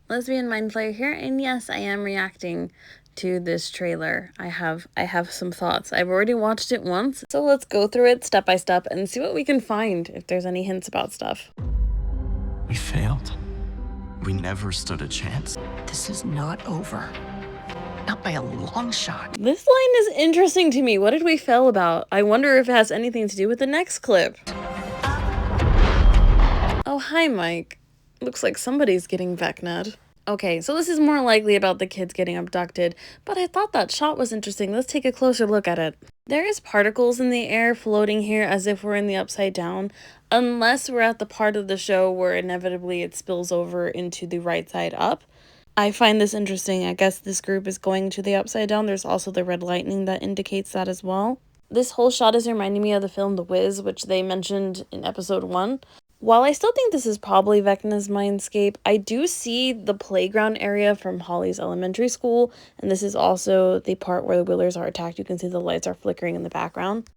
Lesbian Mind Flayer here, and yes, I am reacting to this trailer. I have some thoughts. I've already watched it once, so let's go through it step by step and see what we can find, if there's any hints about stuff. We failed. We never stood a chance. This is not over. Not by a long shot. This line is interesting to me. What did we fail about? I wonder if it has anything to do with the next clip. Oh, hi, Mike. Looks like somebody's getting Vecna'd. Okay, so this is more likely about the kids getting abducted, but I thought that shot was interesting. Let's take a closer look at it. There is particles in the air floating here as if we're in the Upside Down, unless we're at the part of the show where inevitably it spills over into the right side up. I find this interesting. I guess this group is going to the Upside Down. There's also the red lightning that indicates that as well. This whole shot is reminding me of the film The Wiz, which they mentioned in episode 1. While I still think this is probably Vecna's mindscape, I do see the playground area from Holly's elementary school, and this is also the part where the Wheelers are attacked. You can see the lights are flickering in the background.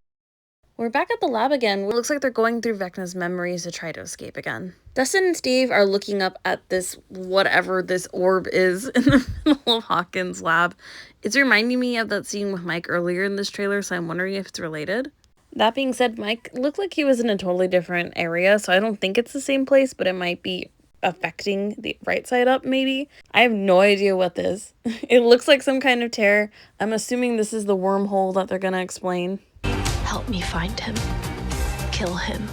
We're back at the lab again. It looks like they're going through Vecna's memories to try to escape again. Dustin and Steve are looking up at this whatever this orb is in the middle of Hawkins' lab. It's reminding me of that scene with Mike earlier in this trailer, so I'm wondering if it's related. That being said, Mike looked like he was in a totally different area, so I don't think it's the same place, but it might be affecting the right side up, maybe. I have no idea what this. It looks like some kind of tear. I'm assuming this is the wormhole that they're gonna explain. Help me find him. Kill him.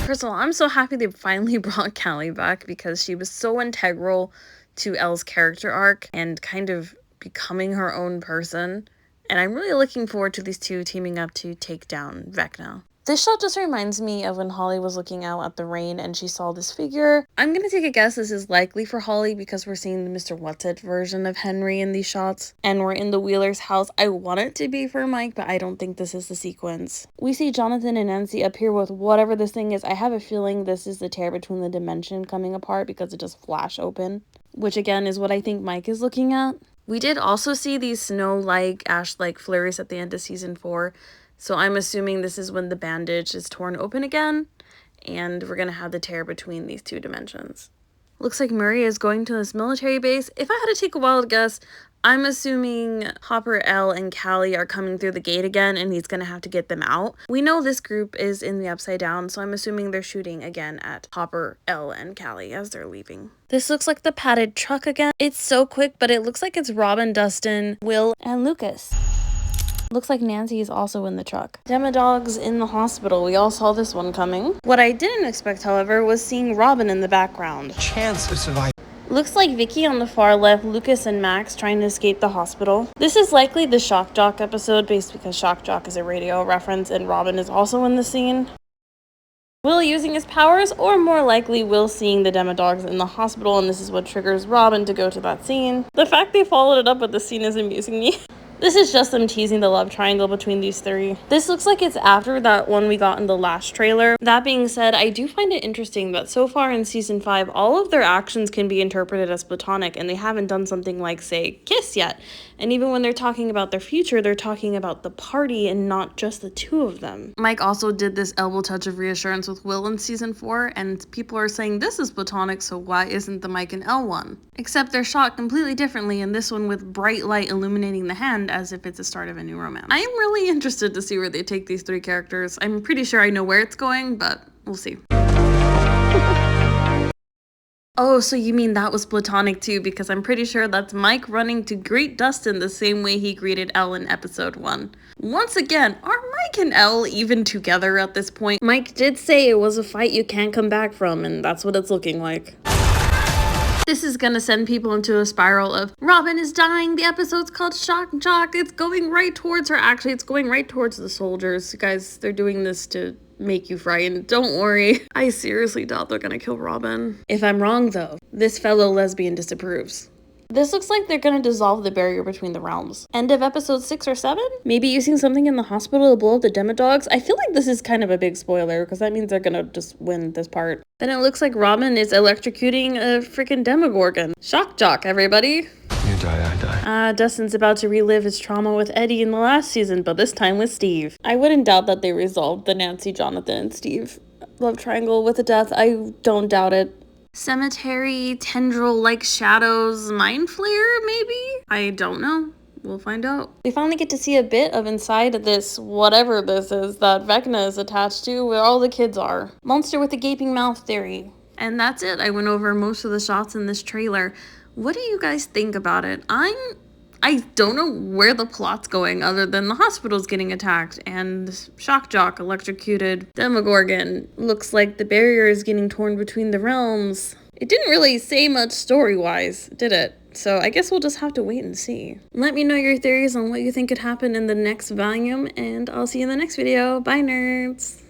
First of all, I'm so happy they finally brought Callie back because she was so integral to Elle's character arc and kind of becoming her own person. And I'm really looking forward to these two teaming up to take down Vecna. This shot just reminds me of when Holly was looking out at the rain and she saw this figure. I'm gonna take a guess this is likely for Holly because we're seeing the Mr. What's-It version of Henry in these shots. And we're in the Wheeler's house. I want it to be for Mike, but I don't think this is the sequence. We see Jonathan and Nancy up here with whatever this thing is. I have a feeling this is the tear between the dimension coming apart because it just flashed open. Which again is what I think Mike is looking at. We did also see these snow-like, ash-like flurries at the end of season 4, so I'm assuming this is when the bandage is torn open again, and we're gonna have the tear between these two dimensions. Looks like Maria is going to this military base. If I had to take a wild guess, I'm assuming Hopper, Elle, and Callie are coming through the gate again, and he's gonna have to get them out. We know this group is in the Upside Down, so I'm assuming they're shooting again at Hopper, Elle, and Callie as they're leaving. This looks like the padded truck again. It's so quick, but it looks like it's Robin, Dustin, Will, and Lucas. Looks like Nancy is also in the truck. Demodog's in the hospital. We all saw this one coming. What I didn't expect, however, was seeing Robin in the background. Chance of survival. Looks like Vicky on the far left, Lucas and Max trying to escape the hospital. This is likely the Shock Jock episode based because Shock Jock is a radio reference and Robin is also in the scene. Will using his powers, or more likely Will seeing the Demodogs in the hospital, and this is what triggers Robin to go to that scene. The fact they followed it up with the scene is amusing me. This is just them teasing the love triangle between these three. This looks like it's after that one we got in the last trailer. That being said, I do find it interesting that so far in season 5, all of their actions can be interpreted as platonic, and they haven't done something like, say, kiss yet. And even when they're talking about their future, they're talking about the party and not just the two of them. Mike also did this elbow touch of reassurance with Will in season 4, and people are saying this is platonic, so why isn't the Mike and Elle one? Except they're shot completely differently, in this one with bright light illuminating the hand as if it's the start of a new romance. I am really interested to see where they take these three characters. I'm pretty sure I know where it's going, but we'll see. Oh, so you mean that was platonic too, because I'm pretty sure that's Mike running to greet Dustin the same way he greeted Elle in episode 1. Once again, are Mike and Elle even together at this point? Mike did say it was a fight you can't come back from, and that's what it's looking like. This is gonna send people into a spiral of Robin is dying, the episode's called Shock Jock, it's going right towards her. Actually, it's going right towards the soldiers. Guys, they're doing this to make you frightened. Don't worry. I seriously doubt they're gonna kill Robin. If I'm wrong though, this fellow lesbian disapproves. This looks like they're gonna dissolve the barrier between the realms. End of episode 6 or 7? Maybe using something in the hospital to blow up the Demodogs? I feel like this is kind of a big spoiler because that means they're gonna just win this part. Then it looks like Robin is electrocuting a freaking Demogorgon. Shock Jock, everybody. You die, I die. Dustin's about to relive his trauma with Eddie in the last season, but this time with Steve. I wouldn't doubt that they resolved the Nancy, Jonathan, and Steve love triangle with a death. I don't doubt it. cemetery, tendril-like shadows, mind flare, maybe? I don't know. We'll find out. We finally get to see a bit of inside this whatever this is that Vecna is attached to, where all the kids are. Monster with a gaping mouth theory. And that's it. I went over most of the shots in this trailer. What do you guys think about it? I don't know where the plot's going other than the hospital's getting attacked and Shock Jock electrocuted. Demogorgon. Looks like the barrier is getting torn between the realms. It didn't really say much story-wise, did it? So I guess we'll just have to wait and see. Let me know your theories on what you think could happen in the next volume, and I'll see you in the next video. Bye, nerds!